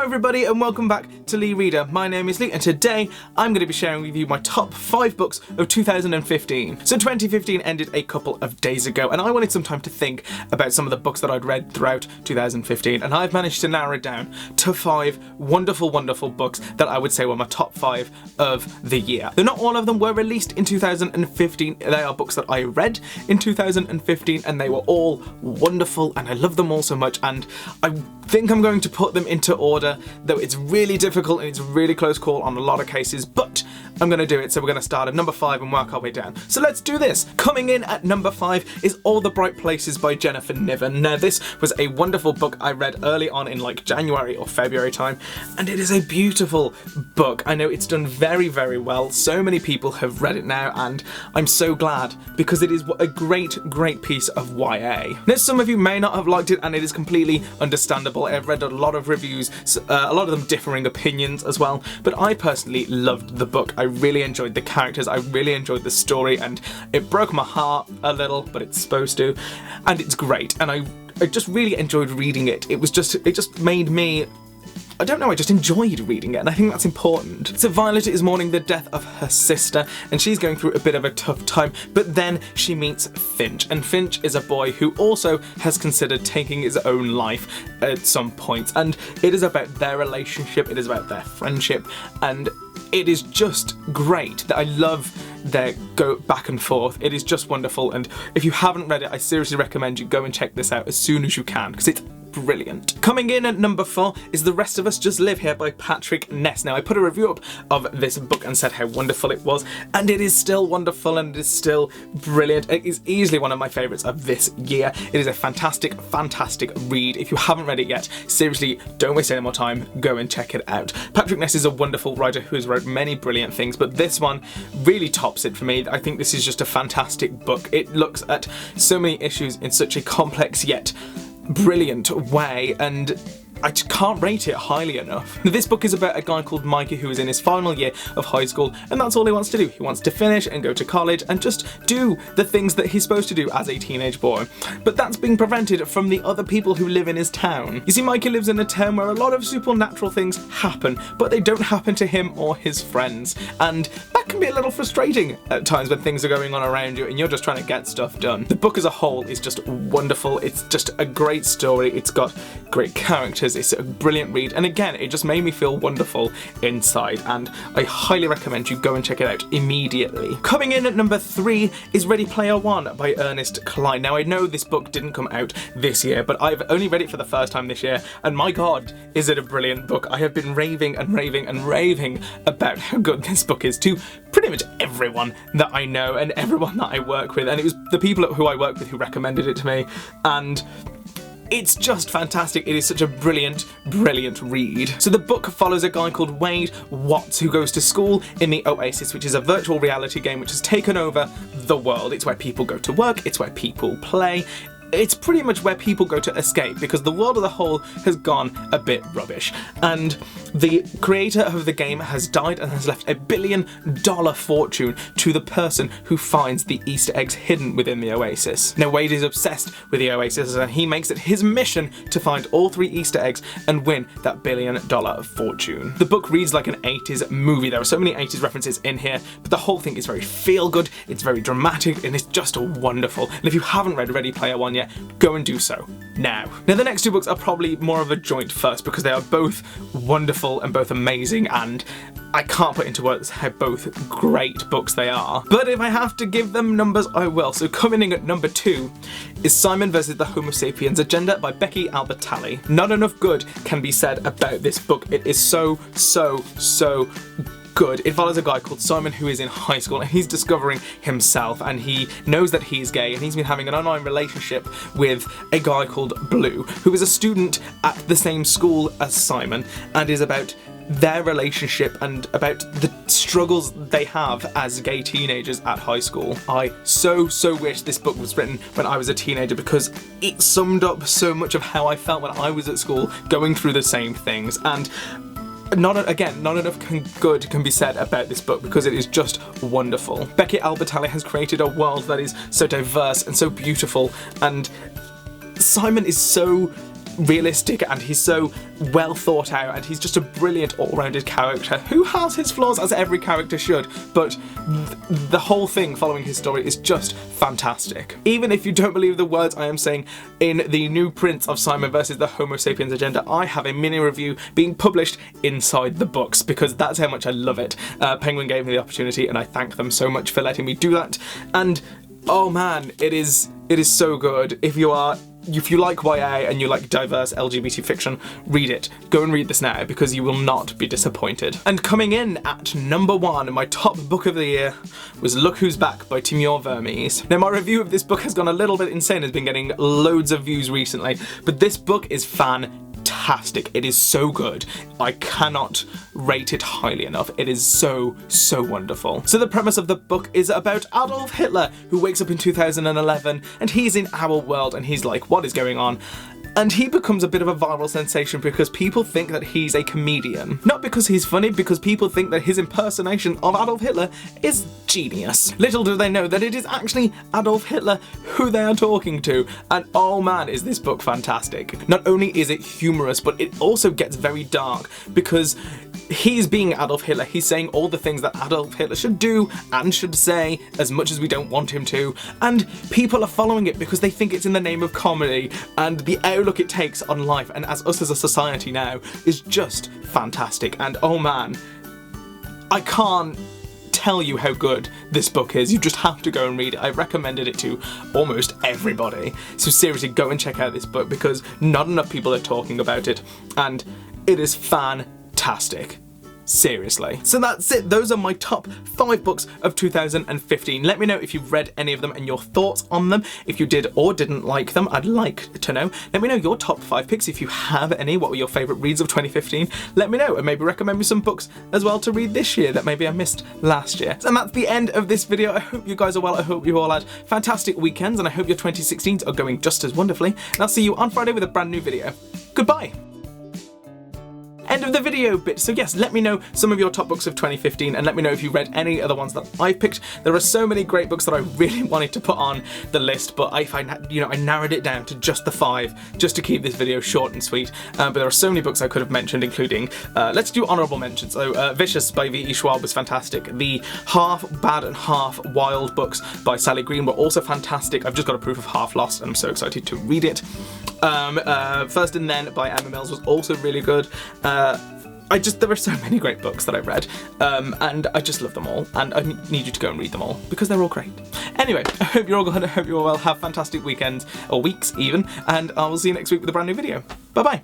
everybody and welcome back to Lee Reader. My name is Lee and today I'm going to be sharing with you my top 5 books of 2015. So 2015 ended a couple of days ago and I wanted some time to think about some of the books that I'd read throughout 2015, and I've managed to narrow it down to 5 wonderful books that I would say were my top 5 of the year. Though not all of them were released in 2015, they are books that I read in 2015 and they were all wonderful and I love them all so much, and I think I'm going to put them into order, though it's really difficult and it's a really close call on a lot of cases, but I'm going to do it. So we're going to start at number 5 and work our way down. So let's do this. Coming in at number 5 is All the Bright Places by Jennifer Niven. Now this was a wonderful book I read early on in like January or February time, and it is a beautiful book. I know it's done very well. So many people have read it now and I'm so glad because it is a great piece of YA. Now some of you may not have liked it and it is completely understandable. I've read a lot of reviews, a lot of them differing opinions as well, but I personally loved the book. I really enjoyed the characters, I really enjoyed the story, and it broke my heart a little, but it's supposed to, and it's great, and I just really enjoyed reading it. It just made me, I don't know, I just enjoyed reading it, and I think that's important. So Violet is mourning the death of her sister, and she's going through a bit of a tough time, but then she meets Finch, and Finch is a boy who also has considered taking his own life at some point, and it is about their relationship, it is about their friendship, and it is just great. That I love their go back and forth. It is just wonderful, and if you haven't read it, I seriously recommend you go and check this out as soon as you can, because it's brilliant. Coming in at number 4 is The Rest of Us Just Live Here by Patrick Ness. Now I put a review up of this book and said how wonderful it was, and it is still wonderful and it is still brilliant. It is easily one of my favourites of this year. It is a fantastic read. If you haven't read it yet, seriously don't waste any more time, go and check it out. Patrick Ness is a wonderful writer who has wrote many brilliant things, but this one really tops it for me. I think this is just a fantastic book. It looks at so many issues in such a complex yet brilliant way, and I just can't rate it highly enough. Now, this book is about a guy called Mikey who is in his final year of high school, and that's all he wants to do. He wants to finish and go to college and just do the things that he's supposed to do as a teenage boy. But that's being prevented from the other people who live in his town. You see, Mikey lives in a town where a lot of supernatural things happen, but they don't happen to him or his friends. And that can be a little frustrating at times when things are going on around you and you're just trying to get stuff done. The book as a whole is just wonderful. It's just a great story. It's got great characters. It's a brilliant read, and again, it just made me feel wonderful inside, and I highly recommend you go and check it out immediately. Coming in at number 3 is Ready Player One by Ernest Cline. Now I know this book didn't come out this year, but I've only read it for the first time this year, and my god, is it a brilliant book. I have been raving about how good this book is to pretty much everyone that I know and everyone that I work with, and it was the people who I work with who recommended it to me, and it's just fantastic. It is such a brilliant read. So the book follows a guy called Wade Watts who goes to school in the Oasis, which is a virtual reality game which has taken over the world. It's where people go to work, it's where people play. It's pretty much where people go to escape because the world as a whole has gone a bit rubbish, and the creator of the game has died and has left $1 billion fortune to the person who finds the Easter eggs hidden within the Oasis. Now Wade is obsessed with the Oasis and he makes it his mission to find all 3 Easter eggs and win that $1 billion fortune. The book reads like an 80s movie. There are so many 80s references in here, but the whole thing is very feel good, it's very dramatic, and it's just wonderful. And if you haven't read Ready Player One yet, go and do so now. Now the next 2 books are probably more of a joint first because they are both wonderful and both amazing, and I can't put into words how both great books they are. But if I have to give them numbers, I will. So coming in at number 2 is Simon vs. the Homo Sapiens Agenda by Becky Albertalli. Not enough good can be said about this book. It is so good. It follows a guy called Simon who is in high school and he's discovering himself, and he knows that he's gay, and he's been having an online relationship with a guy called Blue who is a student at the same school as Simon, and is about their relationship and about the struggles they have as gay teenagers at high school. I so wish this book was written when I was a teenager because it summed up so much of how I felt when I was at school going through the same things, and not enough good can be said about this book because it is just wonderful. Becky Albertalli has created a world that is so diverse and so beautiful, and Simon is so realistic and he's so well thought out, and he's just a brilliant all-rounded character who has his flaws, as every character should, but the whole thing following his story is just fantastic. Even if you don't believe the words I am saying, in the new print of Simon vs. the Homo Sapiens Agenda, I have a mini review being published inside the books because that's how much I love it. Penguin gave me the opportunity and I thank them so much for letting me do that, and oh man, it is so good. If you like YA and you like diverse LGBT fiction, read it. Go and read this now because you will not be disappointed. And coming in at number 1, my top book of the year was Look Who's Back by Timur Vermes. Now my review of this book has gone a little bit insane, it's been getting loads of views recently, but this book is fantastic. It is so good. I cannot rate it highly enough. It is so wonderful. So the premise of the book is about Adolf Hitler, who wakes up in 2011 and he's in our world and he's like, what is going on? And he becomes a bit of a viral sensation because people think that he's a comedian. Not because he's funny, because people think that his impersonation of Adolf Hitler is genius. Little do they know that it is actually Adolf Hitler who they are talking to. And oh man, is this book fantastic. Not only is it humorous, but it also gets very dark because he's being Adolf Hitler. He's saying all the things that Adolf Hitler should do and should say, as much as we don't want him to. And people are following it because they think it's in the name of comedy, and the outlook it takes on life and as us as a society now is just fantastic. And oh man, I can't tell you how good this book is. You just have to go and read it. I've recommended it to almost everybody. So seriously, go and check out this book because not enough people are talking about it, and it is fantastic. Seriously. So that's it. Those are my top 5 books of 2015. Let me know if you've read any of them and your thoughts on them. If you did or didn't like them, I'd like to know. Let me know your top 5 picks if you have any. What were your favourite reads of 2015? Let me know, and maybe recommend me some books as well to read this year that maybe I missed last year. And that's the end of this video. I hope you guys are well. I hope you all had fantastic weekends, and I hope your 2016s are going just as wonderfully. And I'll see you on Friday with a brand new video. Goodbye. End of the video bit. So yes, let me know some of your top books of 2015 and let me know if you read any other ones that I picked. There are so many great books that I really wanted to put on the list, but I narrowed it down to just the 5 just to keep this video short and sweet. But there are so many books I could have mentioned, including, let's do honourable mentions. So Vicious by V.E. Schwab was fantastic. The Half Bad and Half Wild books by Sally Green were also fantastic. I've just got a proof of Half Lost and I'm so excited to read it. First and Then by Emma Mills was also really good. There are so many great books that I've read, and I just love them all, and I need you to go and read them all, because they're all great. Anyway, I hope you're all good, I hope you're all well, have fantastic weekends, or weeks even, and I will see you next week with a brand new video. Bye bye!